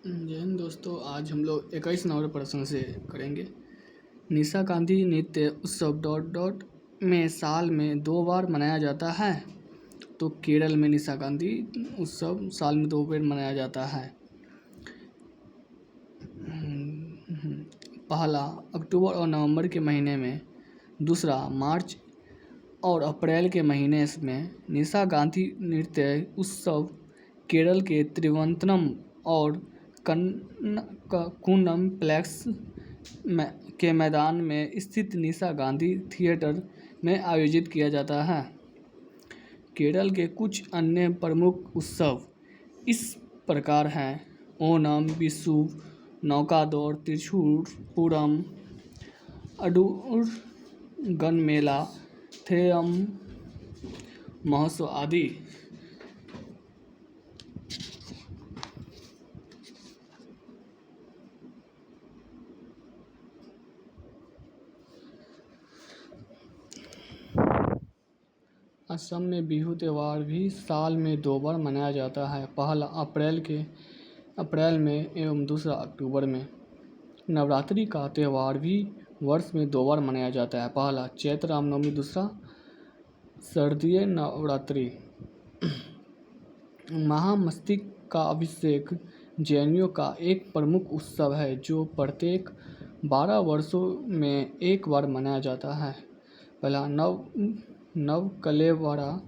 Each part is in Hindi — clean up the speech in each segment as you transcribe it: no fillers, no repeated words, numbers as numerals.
जय हिंद दोस्तों। आज हम लोग 21 नंबर प्रश्न से करेंगे। निशा गांधी नृत्य उत्सव डॉट डॉट में साल में 2 बार मनाया जाता है। तो केरल में निशा गांधी उत्सव साल में 2 बार मनाया जाता है। पहला अक्टूबर और नवंबर के महीने में, दूसरा मार्च और अप्रैल के महीने में। निशा गांधी नृत्य उत्सव केरल के त्रिवेंद्रम और कूनम प्लेक्स के मैदान में स्थित निशा गांधी थिएटर में आयोजित किया जाता है। केरल के कुछ अन्य प्रमुख उत्सव इस प्रकार हैं: ओणम, विशु, नौकादौड़, त्रिचूर पूरम, अडूर गणमेला, थेयम महोत्सव आदि। असम में बिहू त्यौहार भी साल में 2 बार मनाया जाता है, पहला अप्रैल में एवं दूसरा अक्टूबर में। नवरात्रि का त्यौहार भी वर्ष में 2 बार मनाया जाता है, पहला चैत्र रामनवमी, दूसरा शारदीय नवरात्रि। महामस्तक का अभिषेक जैनियों का एक प्रमुख उत्सव है जो प्रत्येक 12 वर्षों में एक बार मनाया जाता है। पहला नवकलेवरा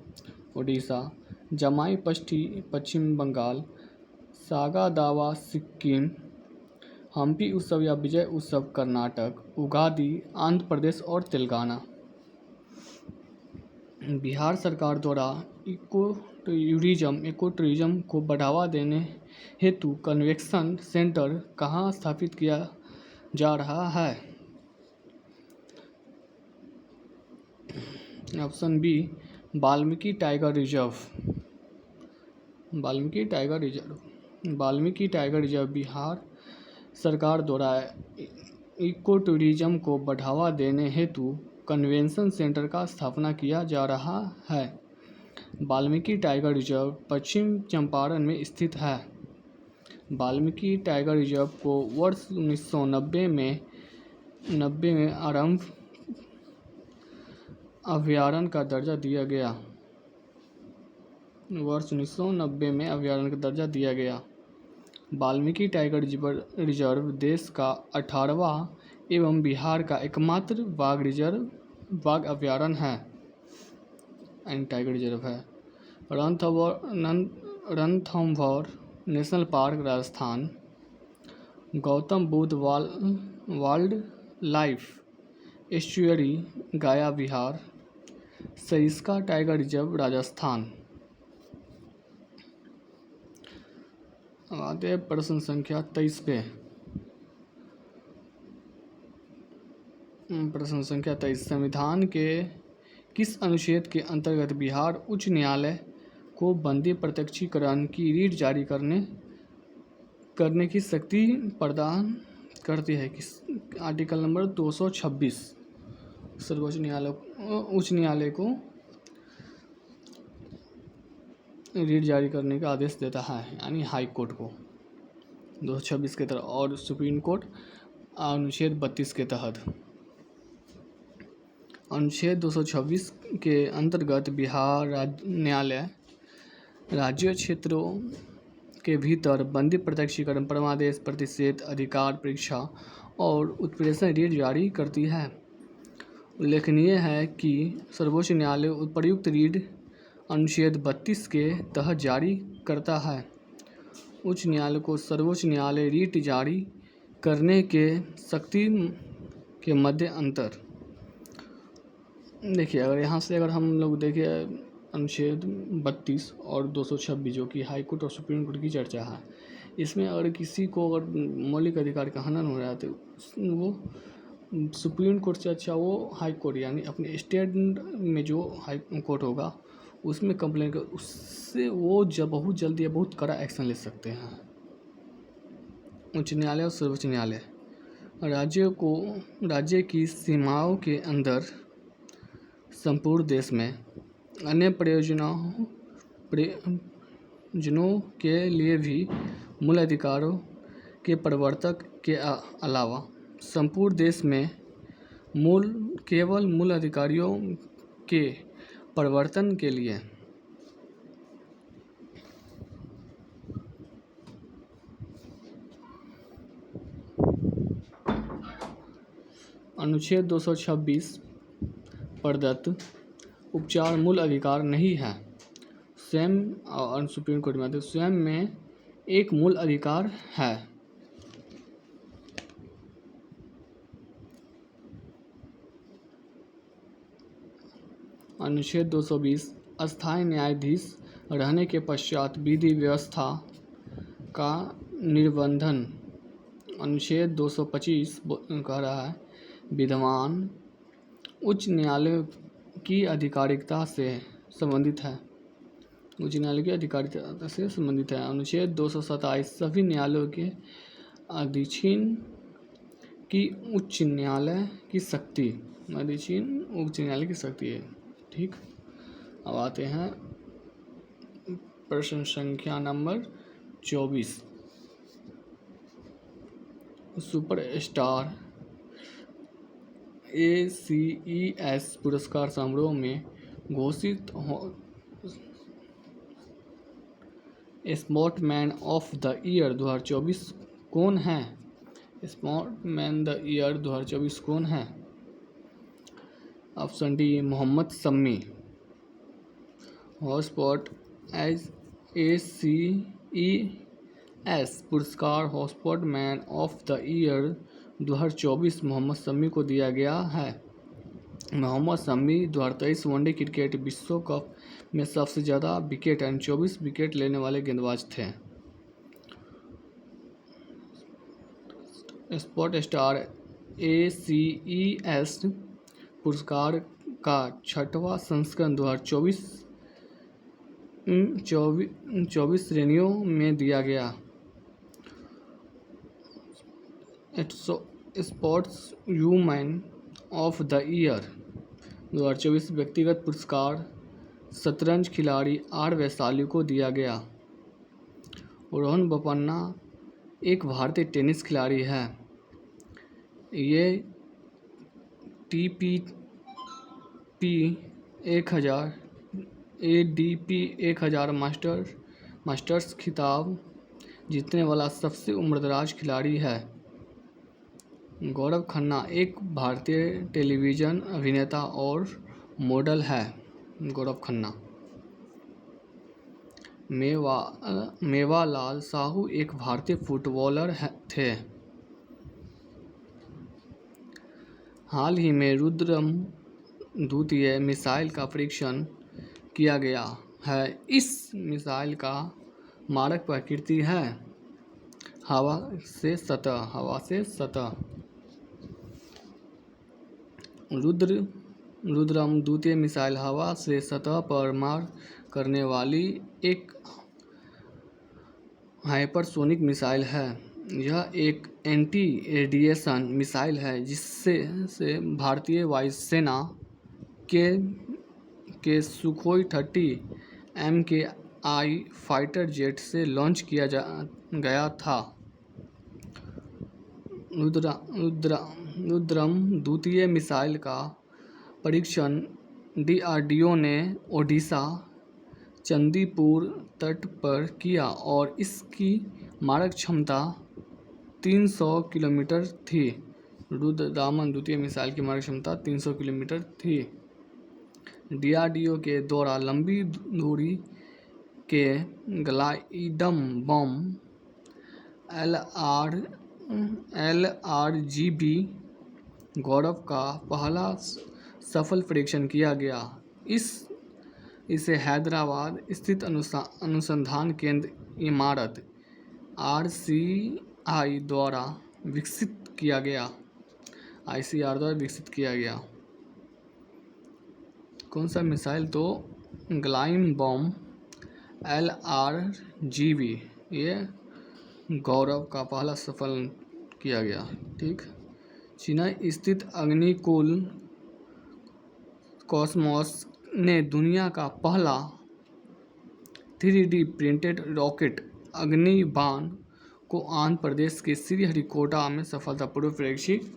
उड़ीसा, जमाई पश्चिम बंगाल, सागा दावा सिक्किम, हम्पी उत्सव या विजय उत्सव कर्नाटक, उगादी आंध्र प्रदेश और तेलंगाना। बिहार सरकार द्वारा इको टूरिज्म को बढ़ावा देने हेतु कन्वेंशन सेंटर कहाँ स्थापित किया जा रहा है? Option B, Valmiki tiger reserve. Valmiki tiger reserve Bihar सरकार द्वारा इको टूरिज्म को बढ़ावा देने हेतु कन्वेंशन सेंटर का स्थापना किया जा रहा है। वाल्मीकि टाइगर रिजर्व पश्चिम चंपारण में स्थित है। वाल्मीकि टाइगर रिजर्व को वर्ष 1990 में आरंभ अभयारण्य का दर्जा दिया गया। वर्ष 1990 में अभयारण्य का दर्जा दिया गया। वाल्मीकि टाइगर रिजर्व देश का 18वां एवं बिहार का एकमात्र बाघ अभयारण्य है, टाइगर रिजर्व है। Ranthambore national park Rajasthan, Gautam Buddha wild life estuary गया बिहार, सरिस्का टाइगर रिजर्व राजस्थान। अब आते हैं प्रश्न संख्या 23 पे। प्रश्न संख्या 23, संविधान के किस अनुच्छेद के अंतर्गत बिहार उच्च न्यायालय को बंदी प्रत्यक्षीकरण की रीट जारी करने की शक्ति प्रदान करती है? आर्टिकल नंबर 226 सर्वोच्च उच्च न्यायालय को रीट जारी करने का आदेश देता है, यानी हाई कोर्ट को 226 के तहत, और सुप्रीम कोर्ट अनुच्छेद 32 के तहत। अनुच्छेद 226 के अंतर्गत बिहार न्यायालय राज्य क्षेत्रों के भीतर बंदी प्रत्यक्षीकरण, परमादेश, प्रतिषेध, अधिकार परीक्षा और उत्प्रेषण रीट जारी करती है। उल्लेखनीय है कि सर्वोच्च न्यायालय उपर्युक्त रीट अनुच्छेद 32 के तहत जारी करता है। उच्च न्यायालय को सर्वोच्च न्यायालय रीट जारी करने के शक्ति के मध्य अंतर देखिए। अगर हम लोग देखिए अनुच्छेद 32 और 226 जो कि हाई कोर्ट और सुप्रीम कोर्ट की चर्चा है, इसमें अगर किसी को अगर मौलिक अधिकार का हनन हो रहा है तो वो सुप्रीम कोर्ट से अच्छा वो हाई कोर्ट, यानी अपने स्टेट में जो हाई कोर्ट होगा उसमें कंप्लेन कर, उससे वो बहुत जल्दी या बहुत कड़ा एक्शन ले सकते हैं। उच्च न्यायालय और सर्वोच्च न्यायालय राज्य की सीमाओं के अंदर संपूर्ण देश में अन्य प्रयोजनों के लिए भी मूल अधिकारों के प्रवर्तक के अलावा संपूर्ण देश में केवल मूल अधिकारियों के प्रवर्तन के लिए अनुच्छेद 226 प्रदत्त उपचार मूल अधिकार नहीं है। स्वयं और सुप्रीम कोर्ट में स्वयं में एक मूल अधिकार है। अनुच्छेद 220 अस्थायी न्यायाधीश रहने के पश्चात विधि व्यवस्था का निर्बंधन। अनुच्छेद 225 कह रहा है विद्यमान उच्च न्यायालय की आधिकारिकता से संबंधित है। उच्च न्यायालय की आधिकारिकता से संबंधित है। अनुच्छेद 227 सभी न्यायालयों के अधीक्षीण की उच्च न्यायालय की शक्ति है। ठीक, अब आते हैं प्रश्न संख्या नंबर 24। सुपरस्टार ACES पुरस्कार समारोह में घोषित स्पोर्ट्समैन ऑफ द ईयर 2024 कौन है? स्पोर्ट्समैन द ईयर 2024 कौन है? Option D Mohammed Shami. Hotspot ACES पुरस्कार sportsman of the year 2024 Mohammed Shami को दिया गया है। मोहम्मद शमी 2023 वनडे क्रिकेट विश्व कप में सबसे ज़्यादा विकेट 24 विकेट लेने वाले गेंदबाज थे। स्पोर्ट स्टार ACES पुरस्कार का 6वां संस्करण 2024 श्रेणियों में दिया गया। Sports women of the year 2024 व्यक्तिगत पुरस्कार शतरंज खिलाड़ी R वैशाली को दिया गया। रोहन बोपन्ना एक भारतीय टेनिस खिलाड़ी है। ये ADP 1000 मास्टर्स खिताब जीतने वाला सबसे उम्रदराज खिलाड़ी है। गौरव खन्ना एक भारतीय टेलीविज़न अभिनेता और मॉडल है। गौरव खन्ना। मेवालाल साहू एक भारतीय फुटबॉलर थे। हाल ही में रुद्रम द्वितीय मिसाइल का परीक्षण किया गया है। इस मिसाइल का मारक प्रकृति है हवा से सतह। रुद्रम द्वितीय मिसाइल हवा से सतह पर मार करने वाली एक हाइपरसोनिक मिसाइल है। यह एक एंटी रेडिएशन मिसाइल है जिससे भारतीय वायुसेना के सुखोई 30 MKI फाइटर जेट से लॉन्च किया गया था। रुद्रम द्वितीय मिसाइल का परीक्षण DRDO ने ओडिशा चंदीपुर तट पर किया और इसकी मारक क्षमता 300 किलोमीटर थी। रुद्रम द्वितीय मिसाइल की मारक क्षमता 300 किलोमीटर थी। DRDO के द्वारा लंबी दूरी के ग्लाइडम बम LRGB गौरव का पहला सफल परीक्षण किया गया। इसे हैदराबाद स्थित अनुसंधान केंद्र इमारत RCI द्वारा विकसित किया गया। ICR द्वारा विकसित किया गया। कौन सा मिसाइल? तो ग्लाइम बम LRGB ये गौरव का पहला सफल किया गया। ठीक, चेन्नई स्थित अग्निकुल कॉस्मोस ने दुनिया का पहला 3D प्रिंटेड रॉकेट अग्निबाण को आंध्र प्रदेश के श्रीहरिकोटा में सफलतापूर्वक परीक्षित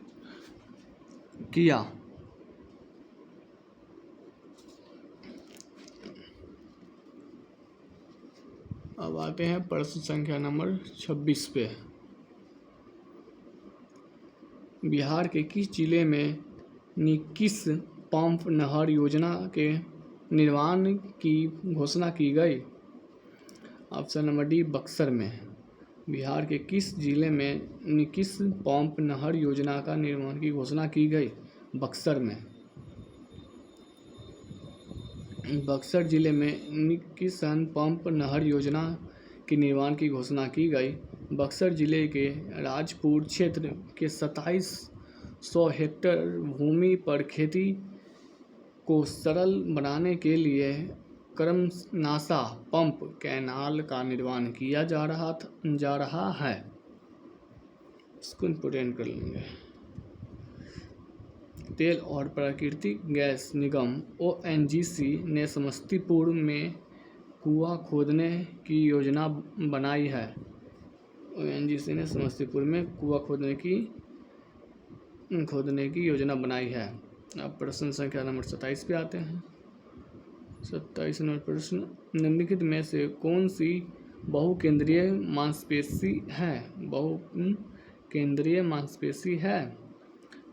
किया। अब आते हैं प्रश्न संख्या नंबर 26 पे। बिहार के किस जिले में 21 पंप नहर योजना के निर्माण की घोषणा की गई? ऑप्शन नंबर डी, बक्सर में। बिहार के किस जिले में 21 पंप नहर योजना का निर्माण की घोषणा की गई? बक्सर में। बक्सर जिले में 21 पंप नहर योजना के निर्माण की घोषणा की गई। बक्सर जिले के राजपुर क्षेत्र के 2700 हेक्टेयर भूमि पर खेती को सरल बनाने के लिए क्रमनासा पंप कैनाल का निर्माण किया जा रहा है। इसको इम्पोर्टेंट कर लेंगे। तेल और प्राकृतिक गैस निगम ONGC ने समस्तीपुर में कुआं खोदने की योजना बनाई है। ONGC ने समस्तीपुर में कुआं खोदने की योजना बनाई है। अब प्रश्न संख्या नंबर 27 पे आते हैं। 27 नंबर प्रश्न, निम्नलिखित में से कौन सी बहुकेंद्रीय मांसपेशी है? बहुकेंद्रीय मांसपेशी है।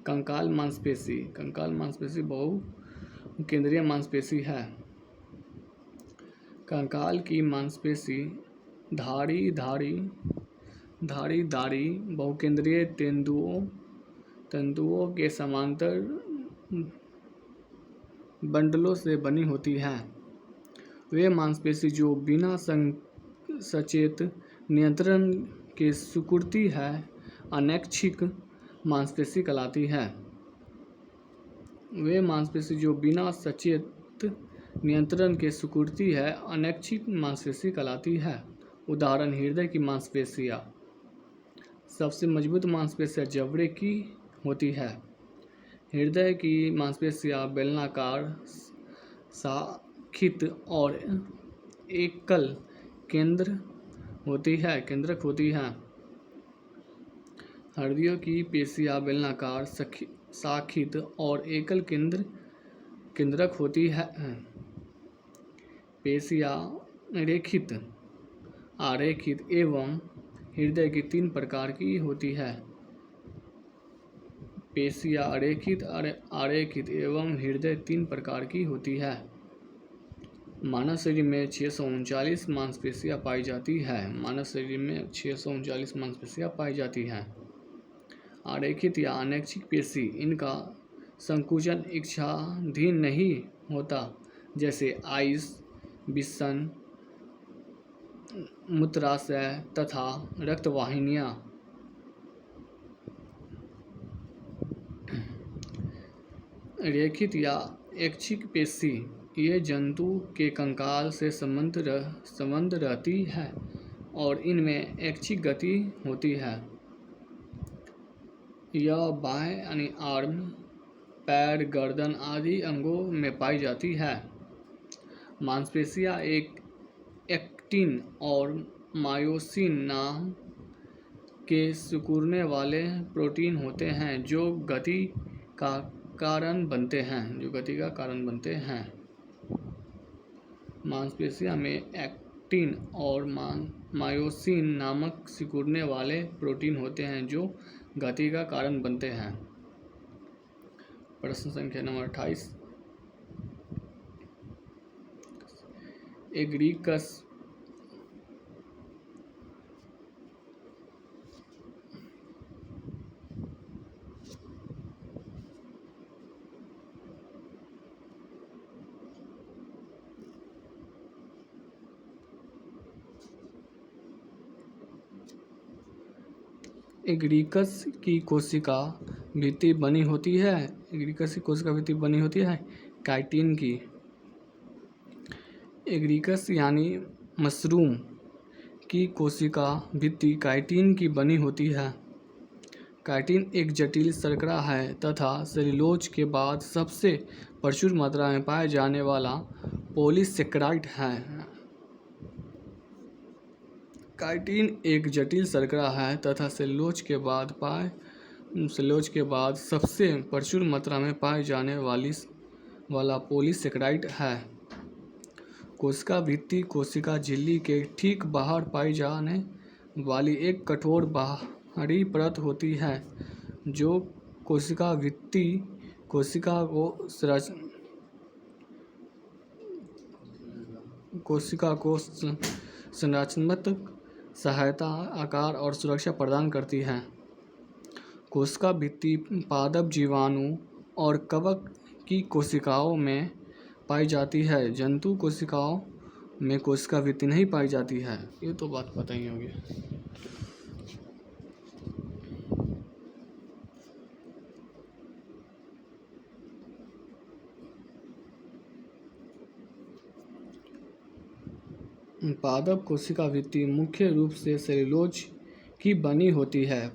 कंकाल मांसपेशी। कंकाल मांसपेशी बहुकेंद्रीय मांसपेशी है। कंकाल की मांसपेशी धारी बहुकेंद्रीय तंतुओं के समांतर बंडलों से बनी होती हैं। वे मांसपेशी जो बिना सचेत नियंत्रण के सिकुड़ती है अनैच्छिक मांसपेशी कहलाती है। वे मांसपेशी जो बिना सचेत नियंत्रण के सिकुड़ती है अनैच्छिक मांसपेशी कहलाती है। उदाहरण, हृदय की मांसपेशियाँ। सबसे मजबूत मांसपेशियाँ जबड़े की होती है। हृदय की मांसपेशियाँ बेलनाकार, शाखित और एकल केंद्रक होती हैं। हृदय की पेशियाँ बेलनाकार, शाखित और एकल केंद्रक होती हैं। पेशियाँ रेखित, आरेखित एवं हृदय की 3 प्रकार की होती है। पेशियाँ रेखित, आरेखित एवं हृदय 3 प्रकार की होती है। मानव शरीर में 639 मांसपेशियाँ पाई जाती है। मानव शरीर में 639 मांसपेशियाँ पाई जाती हैं। आरेखित या अनैच्छिक पेशी, इनका संकुचन इच्छाधीन नहीं होता, जैसे आइस, विषम, मूत्राशय तथा रक्तवाहिनियाँ। रेखित या ऐच्छिक पेशी, ये जंतु के कंकाल से संबंध रहती है और इनमें ऐच्छिक गति होती है। यह बाएं यानी आर्म, पैर, गर्दन आदि अंगों में पाई जाती है। मांसपेशियाँ एक एक्टिन और मायोसिन नाम के सिकुड़ने वाले प्रोटीन होते हैं जो गति का कारण बनते हैं। मांसपेशियों में एक्टिन और मायोसिन नामक सिकुड़ने वाले प्रोटीन होते हैं जो गति का कारण बनते हैं। प्रश्न संख्या नंबर 28। एग्रीकस की कोशिका भित्ति बनी होती है। एग्रीकस की कोशिका भित्ति बनी होती है काइटिन की। एग्रीकस यानी मशरूम की कोशिका भित्ति काइटिन की बनी होती है। काइटिन एक जटिल शर्करा है तथा सेल्यूलोज के बाद सबसे प्रचुर मात्रा में पाया जाने वाला पॉलीसेकेराइड है। काइटिन एक जटिल शर्करा है तथा सेलुलोज के बाद सबसे प्रचुर मात्रा में पाए जाने वाला पॉलीसेकेराइड है। कोशिका भित्ति कोशिका झिल्ली के ठीक बाहर पाई जाने वाली एक कठोर बाहरी परत होती है जो कोशिका भित्ति कोशिका को संरचनात्मक सहायता, आकार और सुरक्षा प्रदान करती है। कोशिका भित्ति पादप जीवाणु और कवक की कोशिकाओं में पाई जाती है। जंतु कोशिकाओं में कोशिका भित्ति नहीं पाई जाती है। ये तो बात पता ही होगी। पादप कोशिका भित्ति मुख्य रूप से सेलुलोज की बनी होती है।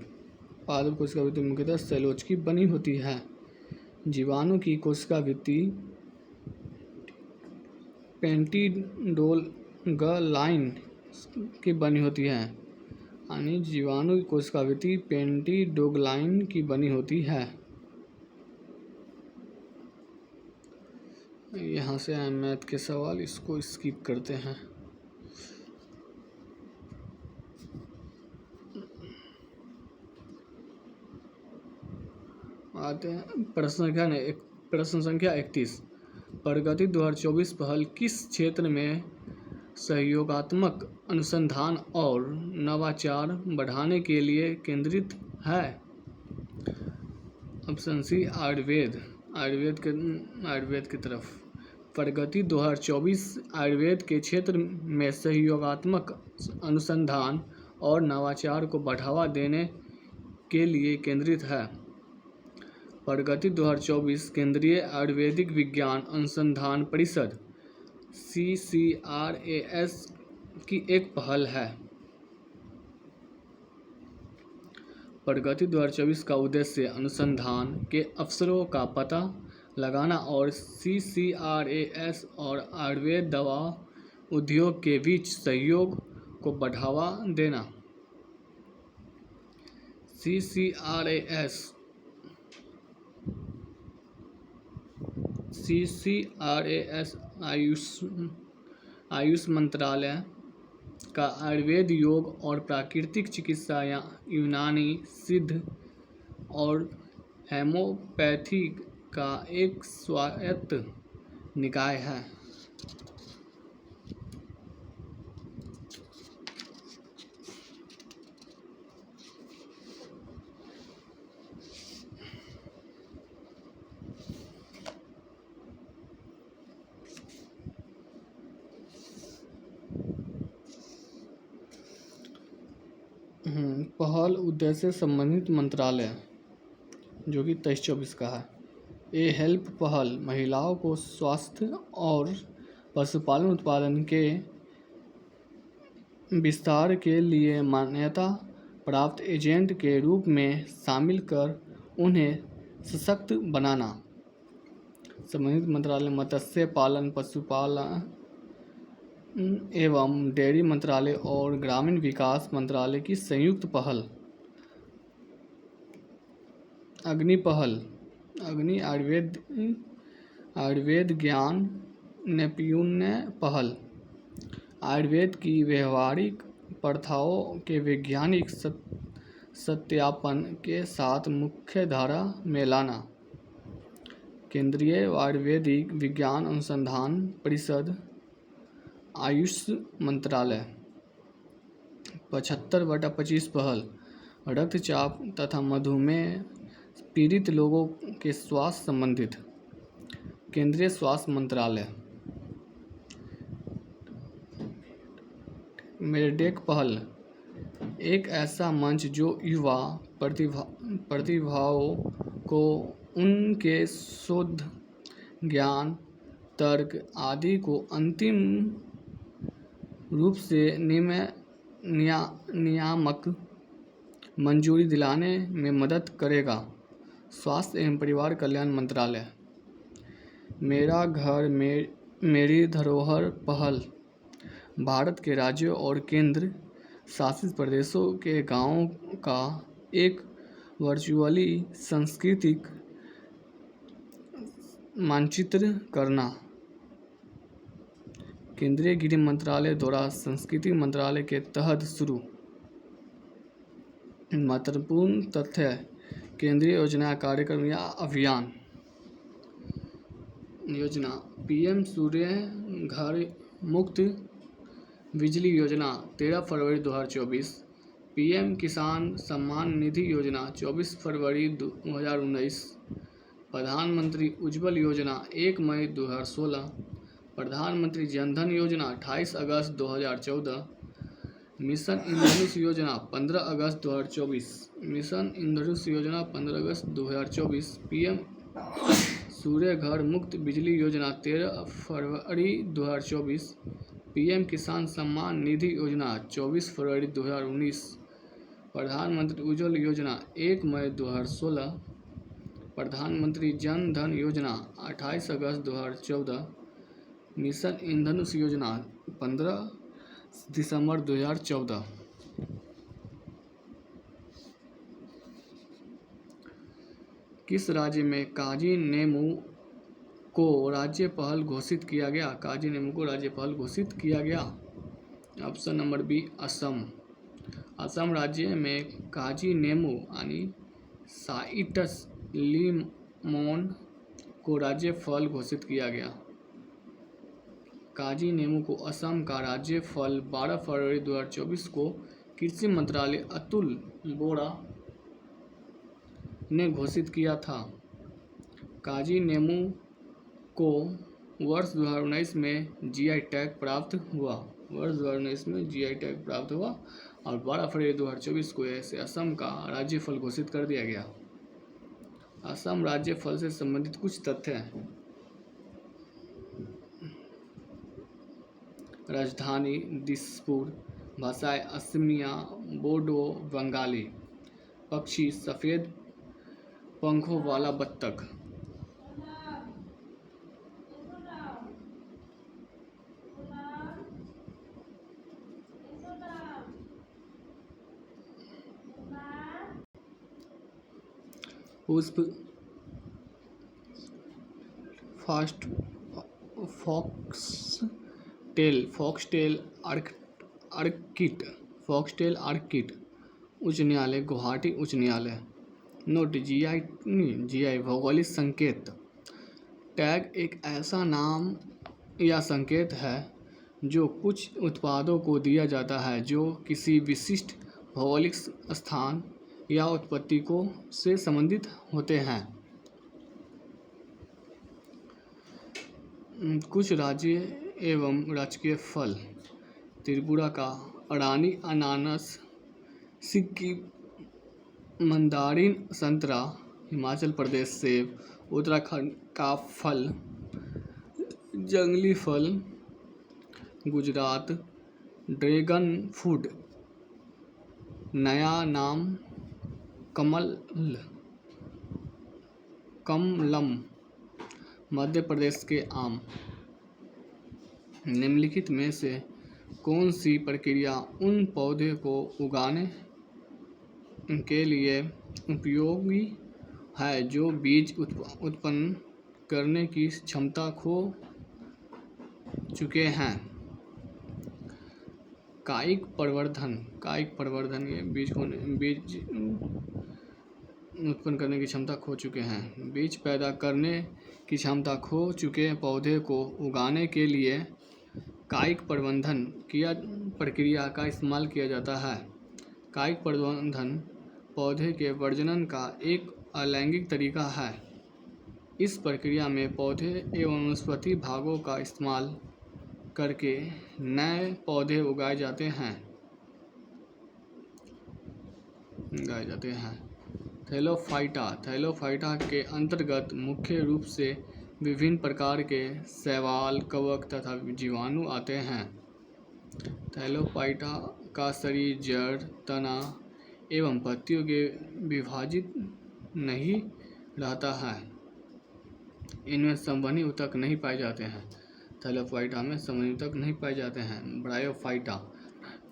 पादप कोशिका भित्ति मुख्यतः सेलुलोज की बनी होती है। जीवाणु की कोशिका भित्ति पेंटिडोग्लाइन की बनी होती है। यानी जीवाणु की कोशिका भित्ति पेंटिडोग्लाइन की बनी होती है। यहाँ से आए मैथ के सवाल, इसको स्किप करते हैं। आते हैं प्रश्न संख्या 31। प्रगति 2024 पहल किस क्षेत्र में सहयोगात्मक अनुसंधान और नवाचार बढ़ाने के लिए केंद्रित है? ऑप्शन सी आयुर्वेद की तरफ। प्रगति 2024 आयुर्वेद के क्षेत्र में सहयोगात्मक अनुसंधान और नवाचार को बढ़ावा देने के लिए केंद्रित है। प्रगति 2024 केंद्रीय आयुर्वेदिक विज्ञान अनुसंधान परिषद CCRAS की एक पहल है। प्रगति 2024 का उद्देश्य अनुसंधान के अवसरों का पता लगाना और CCRAS और आयुर्वेद दवा उद्योग के बीच सहयोग को बढ़ावा देना। CCRAS आयुष मंत्रालय का आयुर्वेद, योग और प्राकृतिक चिकित्सा या यूनानी सिद्ध और होम्योपैथी का एक स्वायत्त निकाय है। पहल उद्देश्य संबंधित मंत्रालय जो कि 23-24 का है। ए हेल्प पहल महिलाओं को स्वास्थ्य और पशुपालन उत्पादन के विस्तार के लिए मान्यता प्राप्त एजेंट के रूप में शामिल कर उन्हें सशक्त बनाना। संबंधित मंत्रालय मत्स्य पालन, पशुपालन एवं डेयरी मंत्रालय और ग्रामीण विकास मंत्रालय की संयुक्त पहल। अग्नि पहल अग्नि आयुर्वेद ज्ञान नैपुण्य पहल आयुर्वेद की व्यवहारिक प्रथाओं के वैज्ञानिक सत्यापन के साथ मुख्य धारा में लाना। केंद्रीय आयुर्वेदिक विज्ञान अनुसंधान परिषद आयुष मंत्रालय। 75/25 पहल रक्तचाप तथा मधुमेह पीड़ित लोगों के स्वास्थ्य संबंधित। केंद्रीय स्वास्थ्य मंत्रालय। मेडेक पहल एक ऐसा मंच जो युवा प्रतिभाओं को उनके शोध, ज्ञान, तर्क आदि को अंतिम रूप से नियामक मंजूरी दिलाने में मदद करेगा। स्वास्थ्य एवं परिवार कल्याण मंत्रालय। मेरा घर मेरी धरोहर पहल भारत के राज्यों और केंद्र शासित प्रदेशों के गांवों का एक वर्चुअली सांस्कृतिक मानचित्र करना। केंद्रीय गृह मंत्रालय द्वारा संस्कृति मंत्रालय के तहत शुरू। महत्वपूर्ण तथ्य: केंद्रीय योजना, कार्यक्रम या अभियान। योजना: पीएम सूर्य घर मुफ्त बिजली योजना 13 फरवरी 2024। पीएम किसान सम्मान निधि योजना 24 फरवरी 2019। प्रधानमंत्री उज्ज्वल योजना 1 मई 2016। प्रधानमंत्री जन धन योजना 28 अगस्त 2014। मिशन इंद्रधनुष योजना 15 अगस्त 2024। मिशन इंद्रधनुष योजना 15 अगस्त 2024। पीएम सूर्य घर मुफ्त बिजली योजना 13 फरवरी 2024। पीएम किसान सम्मान निधि योजना 24 फरवरी 2019। प्रधानमंत्री उज्ज्वल योजना 1 मई 2016। प्रधानमंत्री जन धन योजना 28 अगस्त 2014। मिशन इंद्रधनुष योजना 15 दिसंबर 2014। किस राज्य में काजी नेमू को राज्य पहल घोषित किया गया? काजी नेमू को राज्य पहल घोषित किया गया। Option number B, Assam. Assam राज्य में काजी नेमू यानी साइट्रस लीमोन को राज्य फल घोषित किया गया। काजी नेमू को असम का राज्य फल 12 फरवरी 2024 को कृषि मंत्रालय अतुल बोरा ने घोषित किया था। काजी नेमू को वर्ष 2019 में जीआई टैग प्राप्त हुआ। वर्ष 2019 में जीआई टैग प्राप्त हुआ और 12 फरवरी 2024 को इसे असम का राज्य फल घोषित कर दिया गया। असम राज्य फल से संबंधित कुछ तथ्य हैं। राजधानी दिसपुर। भाषाएं असमिया, बोडो, बंगाली। पक्षी सफ़ेद पंखों वाला बत्तख। पुष्प फास्ट फॉक्सटेल आर्किड। उच्च न्यायालय, गुवाहाटी उच्च न्यायालय। नोट: जीआई भौगोलिक संकेत। टैग एक ऐसा नाम या संकेत है जो कुछ उत्पादों को दिया जाता है जो किसी विशिष्ट भौगोलिक स्थान या उत्पत्ति को से संबंधित होते हैं। कुछ राज्य एवं राजकीय फल: त्रिपुरा का रानी अनानास, सिक्किम मंदारिन संतरा, हिमाचल प्रदेश सेब, उत्तराखंड का फल जंगली फल, गुजरात ड्रैगन फ्रूट, नया नाम कमलम, मध्य प्रदेश के आम। निम्नलिखित में से कौन सी प्रक्रिया उन पौधे को उगाने के लिए उपयोगी है जो बीज उत्पन्न करने की क्षमता खो चुके हैं? कायिक प्रवर्धन ये बीज उत्पन्न करने की क्षमता खो चुके हैं। बीज पैदा करने की क्षमता खो चुके पौधे को उगाने के लिए कायिक प्रवर्धन प्रक्रिया का इस्तेमाल किया जाता है। कायिक प्रवर्धन पौधे के प्रजनन का एक अलैंगिक तरीका है। इस प्रक्रिया में पौधे एवं वनस्पति भागों का इस्तेमाल करके नए पौधे उगाए जाते हैं। थैलोफाइटा के अंतर्गत मुख्य रूप से विभिन्न प्रकार के शैवाल, कवक तथा जीवाणु आते हैं। थैलोफाइटा का शरीर जड़, तना एवं पत्तियों के विभाजित नहीं रहता है। इनमें संवहनी ऊतक नहीं पाए जाते हैं। थैलोफाइटा में संवहनी ऊतक नहीं पाए जाते हैं। ब्रायोफाइटा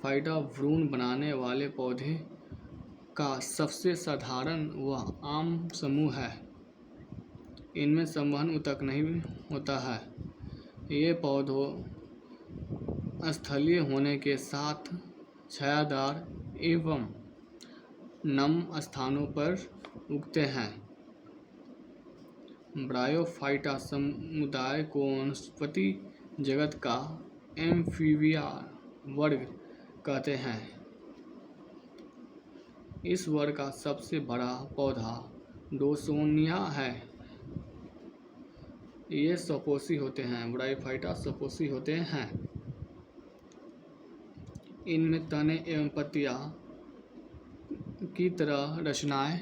फाइटा भ्रूण बनाने वाले पौधे का सबसे साधारण व आम समूह है। इनमें संवहन ऊतक नहीं होता है। ये पौधों स्थलीय होने के साथ छायादार एवं नम स्थानों पर उगते हैं। ब्रायोफाइटा समुदाय को वनस्पति जगत का एम्फीबिया वर्ग कहते हैं। इस वर्ग का सबसे बड़ा पौधा डोसोनिया है। ये सपोसी होते हैं। ब्रायोफाइटा सपोसी होते हैं। इनमें तने एवं पत्तियां की तरह रचनाएं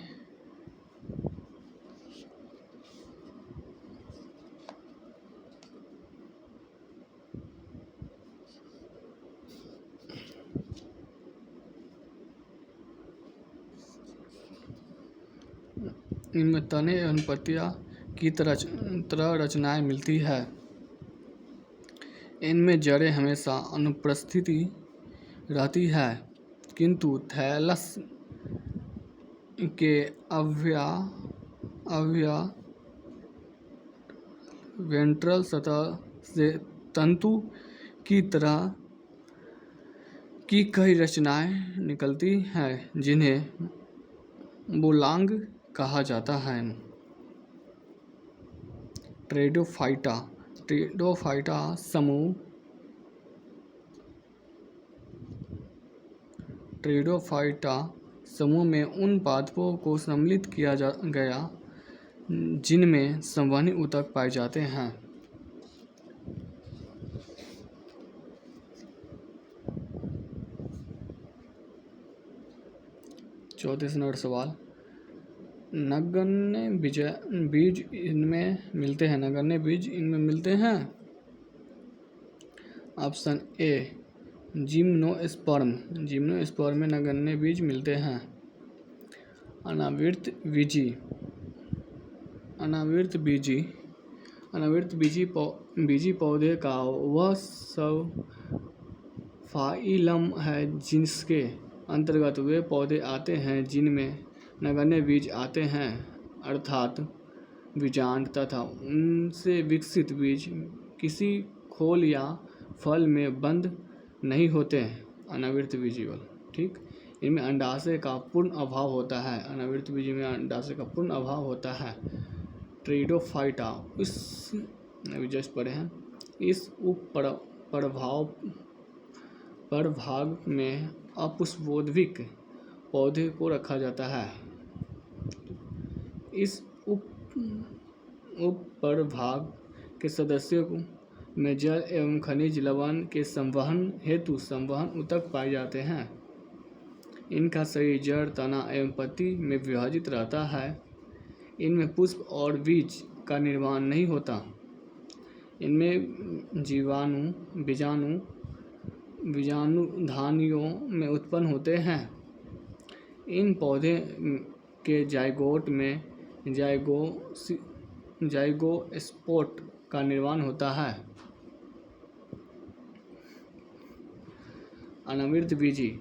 इनमें तने एवं पत्तियां की तरह रचनाएं मिलती है। इनमें जड़ें हमेशा अनुपस्थिति रहती है, किंतु थैलस के अवयव वेंट्रल सतह से तंतु की तरह की कई रचनाएं निकलती हैं, जिन्हें बुलांग कहा जाता है। ट्रेडोफाइटा समूह में उन पादपों को सम्मिलित किया गया जिनमें संवहनी ऊतक पाए जाते हैं। चौथे से 9 सवाल। नगण्य बीज इनमें मिलते हैं। नगण्य बीज इनमें मिलते हैं। ऑप्शन ए जिम्नोस्पर्म में नगण्य बीज मिलते हैं। अनावृत बीजी पौधे का वह सब फाइलम है जिसके अंतर्गत वे पौधे आते हैं जिनमें नगण्य बीज आते हैं, अर्थात बीजांड, तथा उनसे विकसित बीज किसी खोल या फल में बंद नहीं होते। अनावृत बीजी वाला, ठीक। इनमें अंडाशय का पूर्ण अभाव होता है। अनावृत बीजी में अंडाशय का पूर्ण अभाव होता है। ट्रेडोफाइटा इस अभी जस्ट पढ़े हैं। इस प्रभाग में अपुष्पोद्भिक पौधे को रखा जाता है। इस उप प्रभाग के सदस्यों में जल एवं खनिज लवण के संवहन हेतु संवहन ऊतक पाए जाते हैं। इनका शरीर जड़, तना एवं पत्ती में विभाजित रहता है। इनमें पुष्प और बीज का निर्माण नहीं होता। इनमें बीजाणु धानियों में उत्पन्न होते हैं। इन पौधे के जाइगोट में जाइगोस्पोर का निर्माण होता है। अनावृत बीजी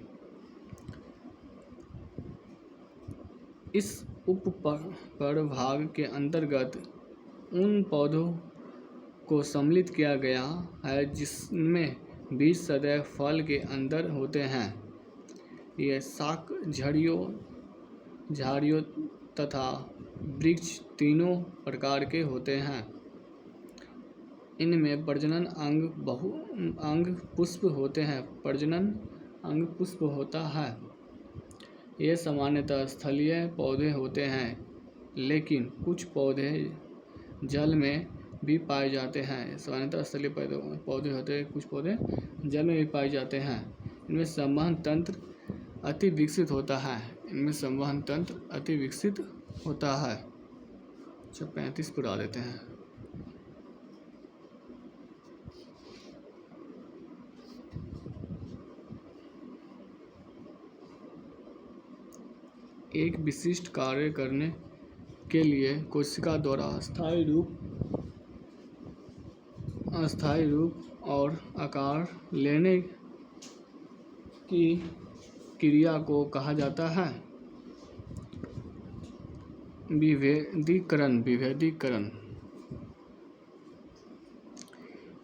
इस उप प्रभाग के अंतर्गत उन पौधों को सम्मिलित किया गया है जिसमें बीज सदैव फल के अंदर होते हैं। ये शाक, झाड़ियों तथा वृक्ष तीनों प्रकार के होते हैं। इनमें प्रजनन अंग पुष्प होते हैं। प्रजनन अंग पुष्प होता है। ये सामान्यतः स्थलीय पौधे होते हैं, लेकिन कुछ पौधे जल में भी पाए जाते हैं। सामान्यतः स्थलीय पौधे होते हैं, कुछ पौधे जल में भी पाए जाते हैं। इनमें संवहन तंत्र अति विकसित होता है। अच्छा, 35 पूरा देते हैं। एक विशिष्ट कार्य करने के लिए कोशिका द्वारा अस्थायी रूप और आकार की क्रिया को कहा जाता है? विभेदीकरण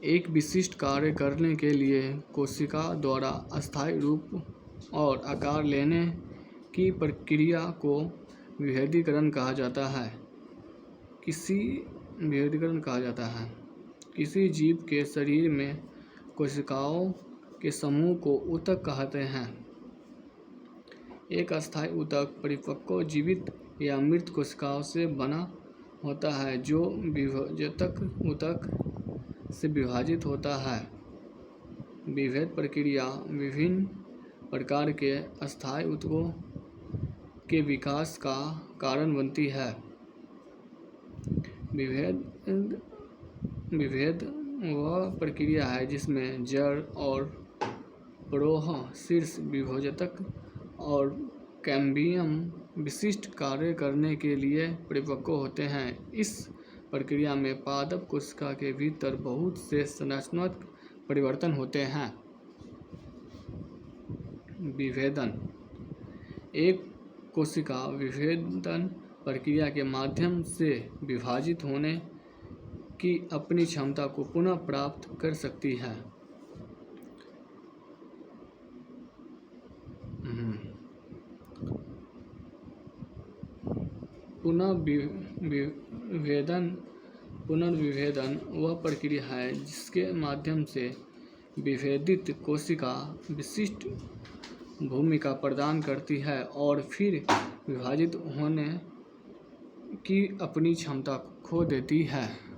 एक विशिष्ट कार्य करने के लिए कोशिका द्वारा अस्थायी रूप और आकार लेने की प्रक्रिया को विभेदीकरण कहा जाता है। किसी जीव के शरीर में कोशिकाओं के समूह को ऊतक कहते हैं। एक अस्थायी ऊतक परिपक्व जीवित या मृत कोशिकाओं से बना होता है जो विभेदक ऊतक से विभाजित होता है। विभेद प्रक्रिया विभिन्न प्रकार के अस्थायी ऊतकों के विकास का कारण बनती है। विभेद वह प्रक्रिया है जिसमें जड़ और प्रोह शीर्ष विभोजक और कैम्बियम विशिष्ट कार्य करने के लिए परिपक्व होते हैं। इस प्रक्रिया में पादप कोशिका के भीतर बहुत से संरचनात्मक परिवर्तन होते हैं। विभेदन एक कोशिका विभेदन प्रक्रिया के माध्यम से विभाजित होने की अपनी क्षमता को पुनः प्राप्त कर सकती है। पुनर्विभेदन वह प्रक्रिया है जिसके माध्यम से विभेदित कोशिका विशिष्ट भूमिका प्रदान करती है और फिर विभाजित होने की अपनी क्षमता खो देती है।